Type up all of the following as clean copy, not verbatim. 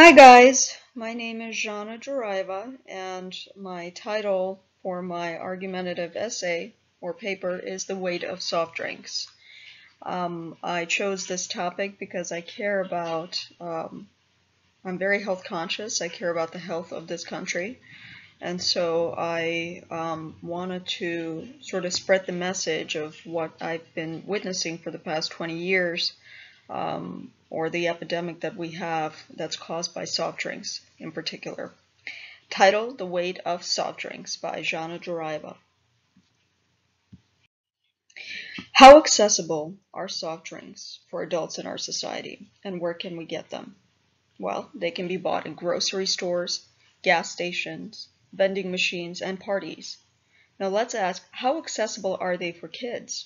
Hi guys, my name is Jana Juraiva and my title for my argumentative essay or paper is The Weight of Soft Drinks. I chose this topic because I care about, I'm very health conscious, I care about the health of this country, and so I wanted to sort of spread the message of what I've been witnessing for the past 20 years or the epidemic that we have that's caused by soft drinks in particular. Title: The Weight of Soft Drinks by Jana Juraiva. How accessible are soft drinks for adults in our society, and where can we get them? Well, they can be bought in grocery stores, gas stations, vending machines, and parties. Now let's ask, how accessible are they for kids?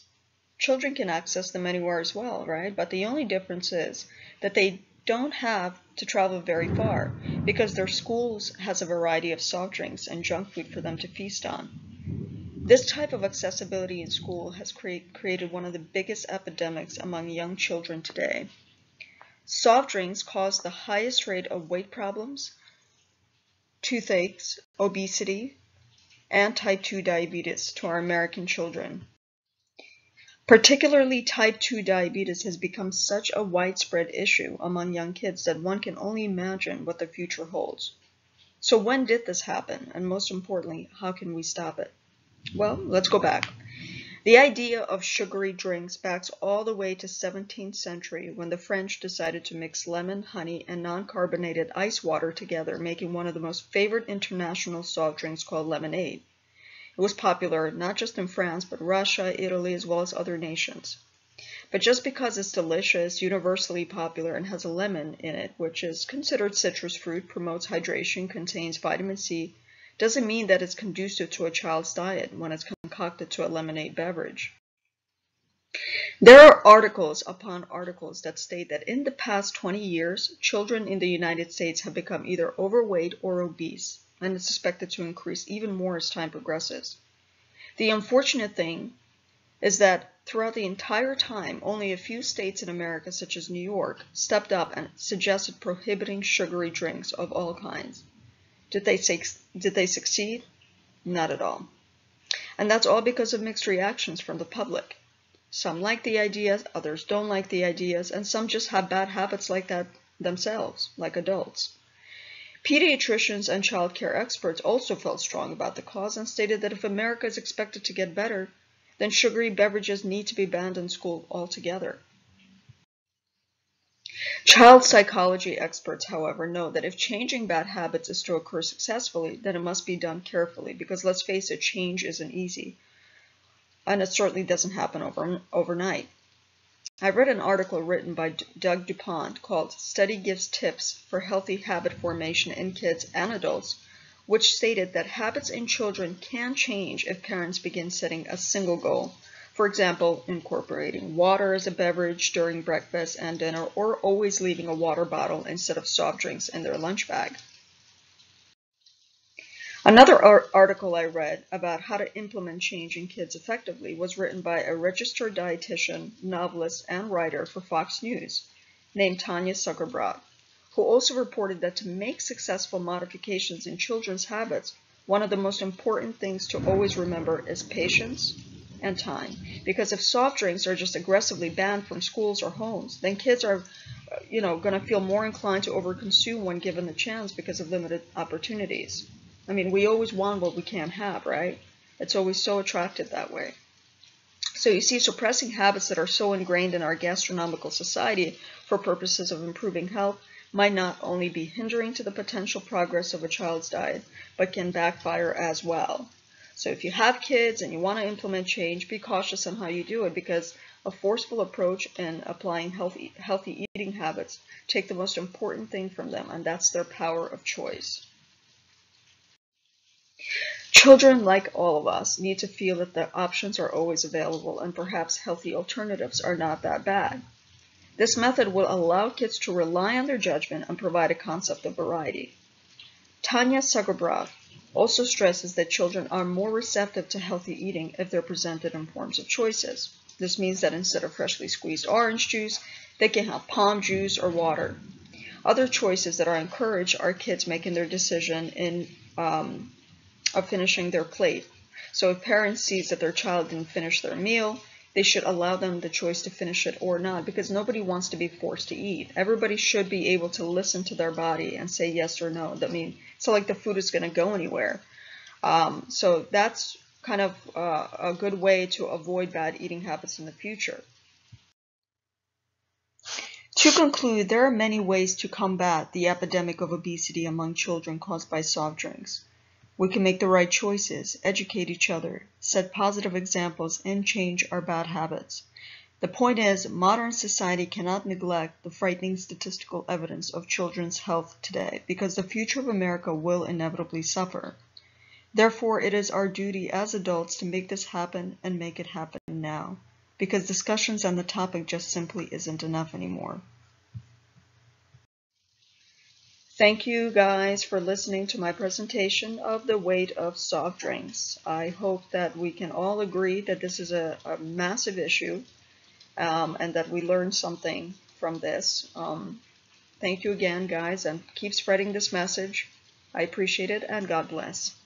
Children can access them anywhere as well, right? But the only difference is that they don't have to travel very far because their schools has a variety of soft drinks and junk food for them to feast on. This type of accessibility in school has created one of the biggest epidemics among young children today. Soft drinks cause the highest rate of weight problems, toothaches, obesity, and type 2 diabetes to our American children. Particularly type 2 diabetes has become such a widespread issue among young kids that one can only imagine what the future holds. So when did this happen? And most importantly, how can we stop it? Well, let's go back. The idea of sugary drinks backs all the way to 17th century when the French decided to mix lemon, honey, and non-carbonated ice water together, making one of the most favored international soft drinks called lemonade. It was popular not just in France, but Russia, Italy, as well as other nations. But just because it's delicious, universally popular, and has a lemon in it, which is considered citrus fruit, promotes hydration, contains vitamin C, doesn't mean that it's conducive to a child's diet when it's concocted to a lemonade beverage. There are articles upon articles that state that in the past 20 years, children in the United States have become either overweight or obese, and it's expected to increase even more as time progresses. The unfortunate thing is that throughout the entire time, only a few states in America, such as New York, stepped up and suggested prohibiting sugary drinks of all kinds. Did they succeed? Not at all. And that's all because of mixed reactions from the public. Some like the ideas, others don't like the ideas, and some just have bad habits like that themselves, like adults. Pediatricians and child care experts also felt strong about the cause and stated that if America is expected to get better, then sugary beverages need to be banned in school altogether. Child psychology experts, however, know that if changing bad habits is to occur successfully, then it must be done carefully because let's face it, change isn't easy. And it certainly doesn't happen overnight. I read an article written by Doug DuPont called Study Gives Tips for Healthy Habit Formation in Kids and Adults, which stated that habits in children can change if parents begin setting a single goal. For example, incorporating water as a beverage during breakfast and dinner, or always leaving a water bottle instead of soft drinks in their lunch bag. Another article I read about how to implement change in kids effectively was written by a registered dietitian, novelist, and writer for Fox News named Tanya Zuckerbrot, who also reported that to make successful modifications in children's habits, one of the most important things to always remember is patience and time. Because if soft drinks are just aggressively banned from schools or homes, then kids are going to feel more inclined to overconsume when given the chance because of limited opportunities. I mean, we always want what we can't have, right? It's always so attractive that way. So you see, suppressing habits that are so ingrained in our gastronomical society for purposes of improving health might not only be hindering to the potential progress of a child's diet, but can backfire as well. So if you have kids and you want to implement change, be cautious on how you do it because a forceful approach in applying healthy eating habits take the most important thing from them, and that's their power of choice. Children, like all of us, need to feel that the options are always available and perhaps healthy alternatives are not that bad. This method will allow kids to rely on their judgment and provide a concept of variety. Tanya Zuckerbrot also stresses that children are more receptive to healthy eating if they're presented in forms of choices. This means that instead of freshly squeezed orange juice, they can have palm juice or water. Other choices that are encouraged are kids making their decision of finishing their plate. So if parents see that their child didn't finish their meal, they should allow them the choice to finish it or not, because nobody wants to be forced to eat. Everybody should be able to listen to their body and say yes or no. I mean, it's not like the food is going to go anywhere. So that's kind of a good way to avoid bad eating habits in the future. To conclude, there are many ways to combat the epidemic of obesity among children caused by soft drinks. We can make the right choices, educate each other, set positive examples, and change our bad habits. The point is, modern society cannot neglect the frightening statistical evidence of children's health today, because the future of America will inevitably suffer. Therefore, it is our duty as adults to make this happen and make it happen now, because discussions on the topic just simply isn't enough anymore. Thank you guys for listening to my presentation of the weight of soft drinks. I hope that we can all agree that this is a massive issue, and that we learned something from this. Thank you again, guys, and keep spreading this message. I appreciate it, and God bless.